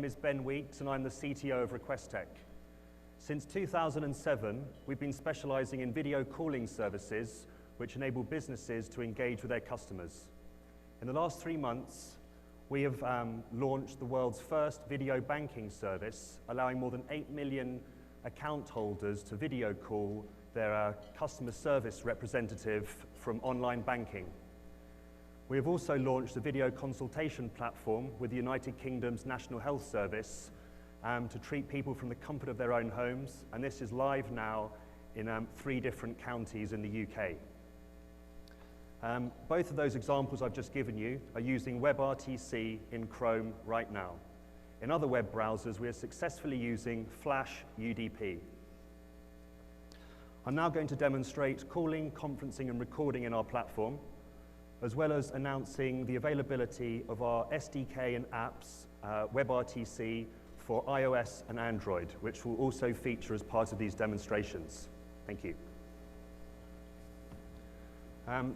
name is Ben Weeks and I'm the CTO of Requestec. Since 2007, we've been specializing in video calling services which enable businesses to engage with their customers. In the last 3 months, we have launched the world's first video banking service, allowing more than 8 million account holders to video call their customer service representative from online banking. We have also launched a video consultation platform with the United Kingdom's National Health Service to treat people from the comfort of their own homes, and this is live now in 3 different counties in the UK. Both of those examples I've just given you are using WebRTC in Chrome right now. In other web browsers, we are successfully using Flash UDP. I'm now going to demonstrate calling, conferencing, and recording in our platform, as well as announcing the availability of our SDK and apps, WebRTC, for iOS and Android, which will also feature as part of these demonstrations. Thank you.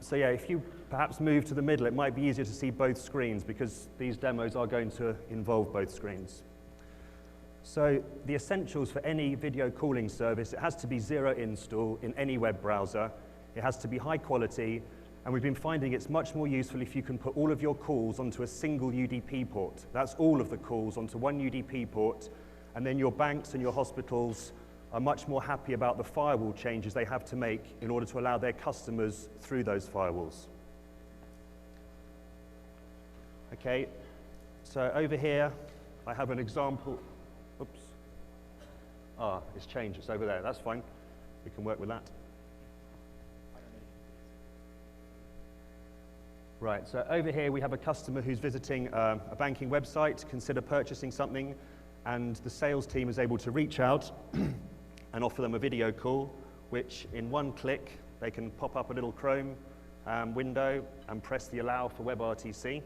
So yeah, if you perhaps move to the middle, it might be easier to see both screens because these demos are going to involve both screens. So the essentials for any video calling service, it has to be zero install in any web browser. It has to be high quality, and we've been finding it's much more useful if you can put all of your calls onto a single UDP port. That's all of the calls onto one UDP port, and then your banks and your hospitals are much more happy about the firewall changes they have to make in order to allow their customers through those firewalls. Okay, so over here I have an example. Oops. Ah, it's changed, it's over there, that's fine. We can work with that. Right, so over here we have a customer who's visiting a banking website, consider purchasing something, and the sales team is able to reach out and offer them a video call, which in one click, they can pop up a little Chrome window and press the allow for WebRTC.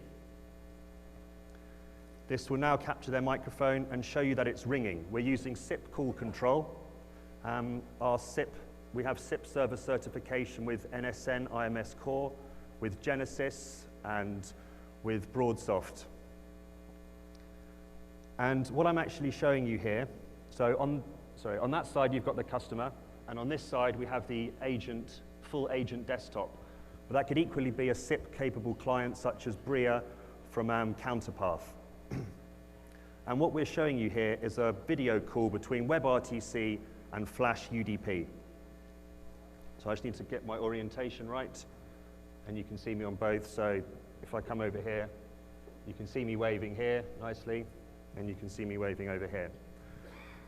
This will now capture their microphone and show you that it's ringing. We're using SIP call control. Our SIP, we have SIP server certification with NSN IMS Core, with Genesis, and with Broadsoft. And what I'm actually showing you here, so on that side you've got the customer, and on this side we have the agent, full agent desktop. But that could equally be a SIP-capable client such as Bria from Counterpath. And what we're showing you here is a video call between WebRTC and Flash UDP. So I just need to get my orientation right, and you can see me on both. So if I come over here, you can see me waving here nicely, and you can see me waving over here.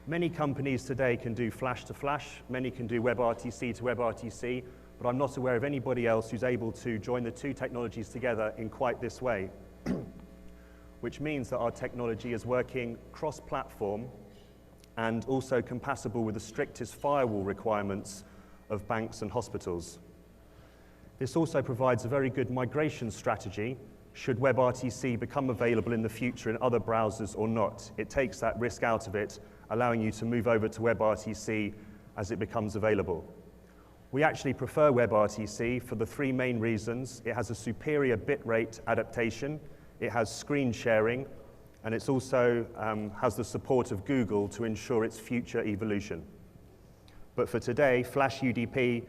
Many companies today can do flash to flash, many can do WebRTC to WebRTC, but I'm not aware of anybody else who's able to join the 2 technologies together in quite this way, which means that our technology is working cross-platform and also compatible with the strictest firewall requirements of banks and hospitals. This also provides a very good migration strategy should WebRTC become available in the future in other browsers or not. It takes that risk out of it, allowing you to move over to WebRTC as it becomes available. We actually prefer WebRTC for the 3 main reasons. It has a superior bitrate adaptation, it has screen sharing, and it also has the support of Google to ensure its future evolution. But for today, Flash UDP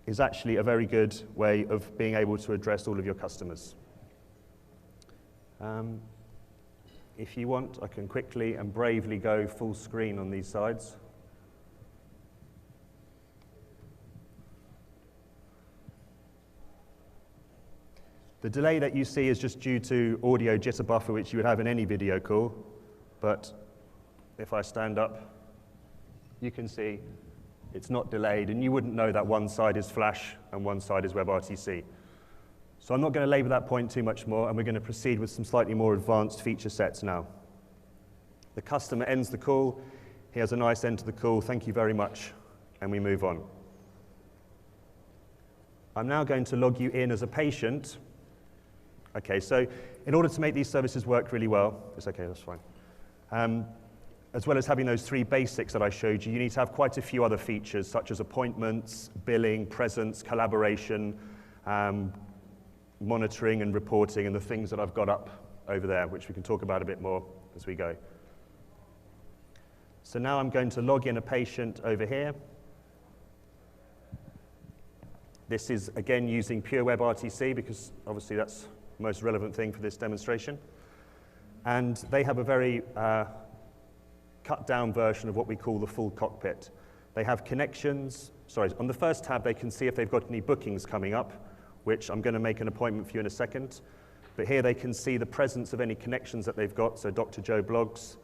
is actually a very good way of being able to address all of your customers. If you want, I can quickly and bravely go full screen on these sides. The delay that you see is just due to audio jitter buffer, which you would have in any video call. But if I stand up, you can see it's not delayed, and you wouldn't know that one side is Flash and one side is WebRTC. So I'm not going to labor that point too much more, and we're going to proceed with some slightly more advanced feature sets now. The customer ends the call. He has a nice end to the call. Thank you very much, and we move on. I'm now going to log you in as a patient. Okay, so in order to make these services work really well, it's okay, that's fine. As well as having those 3 basics that I showed you, you need to have quite a few other features, such as appointments, billing, presence, collaboration, monitoring and reporting, and the things that I've got up over there, which we can talk about a bit more as we go. So now I'm going to log in a patient over here. This is, again, using pure WebRTC because obviously that's the most relevant thing for this demonstration. And they have a very cut-down version of what we call the full cockpit. They have connections. Sorry, on the first tab, they can see if they've got any bookings coming up, which I'm going to make an appointment for you in a second. But here they can see the presence of any connections that they've got, so Dr. Joe blogs,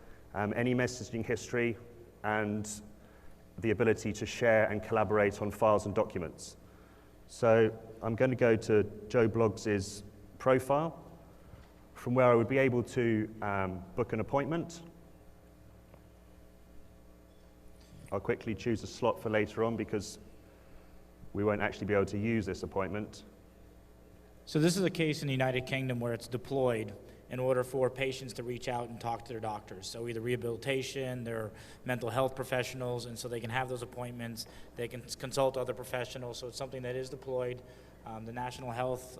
any messaging history, and the ability to share and collaborate on files and documents. So I'm going to go to Joe Blogs' profile, from where I would be able to book an appointment. I'll quickly choose a slot for later on because we won't actually be able to use this appointment. So this is a case in the United Kingdom where it's deployed in order for patients to reach out and talk to their doctors. So either rehabilitation, their mental health professionals, and so they can have those appointments. They can consult other professionals. So it's something that is deployed. The National Health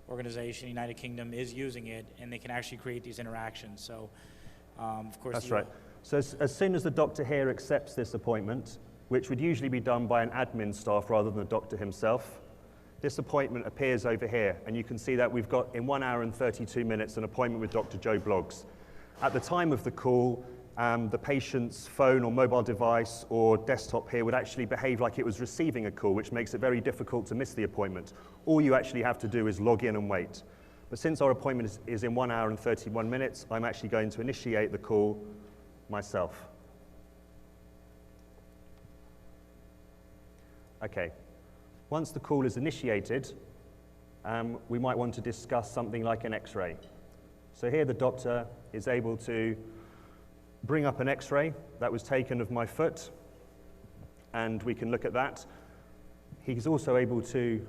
Organization, United Kingdom, is using it, and they can actually create these interactions. So, of course, that's right. So as soon as the doctor here accepts this appointment, which would usually be done by an admin staff rather than the doctor himself, this appointment appears over here, and you can see that we've got, in 1 hour and 32 minutes, an appointment with Dr. Joe Blogs. At the time of the call, the patient's phone or mobile device or desktop here would actually behave like it was receiving a call, which makes it very difficult to miss the appointment. All you actually have to do is log in and wait. But since our appointment is in 1 hour and 31 minutes, I'm actually going to initiate the call myself. Okay. Once the call is initiated, we might want to discuss something like an X-ray. So here the doctor is able to bring up an X-ray that was taken of my foot, and we can look at that. He's also able to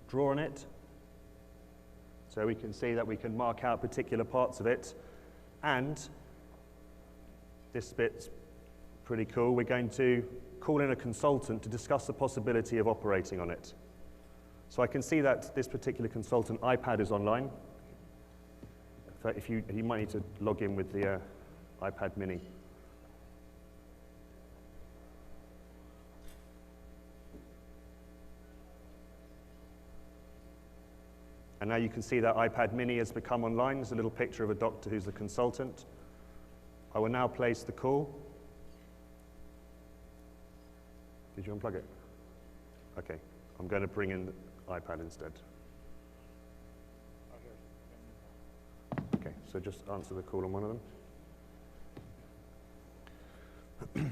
draw on it, so we can see that we can mark out particular parts of it. And this bit's pretty cool. We're going to call in a consultant to discuss the possibility of operating on it. So I can see that this particular consultant iPad is online. So if you might need to log in with the iPad mini. And now you can see that iPad mini has become online. There's a little picture of a doctor who's the consultant. I will now place the call. Did you unplug it? Okay, I'm going to bring in the iPad instead. Okay, so just answer the call on one of them.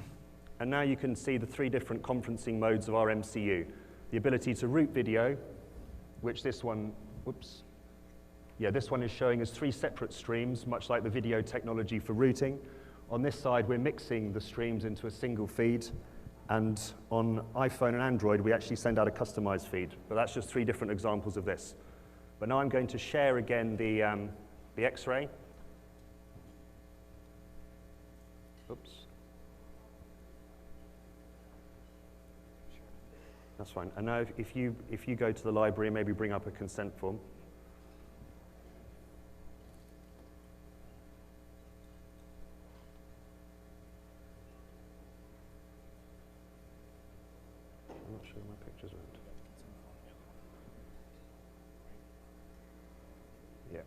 And now you can see the 3 different conferencing modes of our MCU. The ability to route video, which this one, this one is showing as 3 separate streams, much like the video technology for routing. On this side, we're mixing the streams into a single feed. And on iPhone and Android, we actually send out a customized feed. But that's just 3 different examples of this. But now I'm going to share again the X-ray. Oops. That's fine. And now if you go to the library and maybe bring up a consent form. I'm not sure my picture's around. Yeah.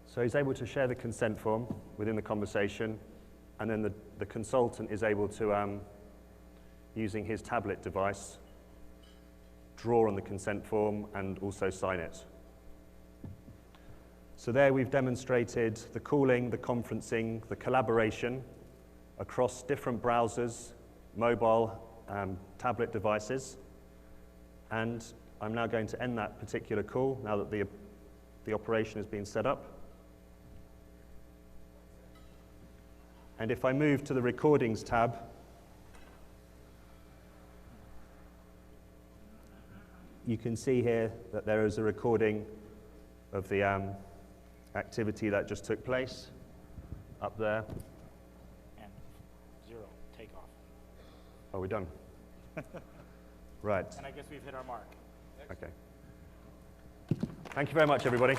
So he's able to share the consent form within the conversation, and then the consultant is able to, using his tablet device, draw on the consent form and also sign it. So there we've demonstrated the calling, the conferencing, the collaboration across different browsers, mobile, tablet devices. And I'm now going to end that particular call now that the operation has been set up. And if I move to the Recordings tab, you can see here that there is a recording of the activity that just took place up there. And 0, take off. Are we done? Right. And I guess we've hit our mark. Okay. Thank you very much, everybody.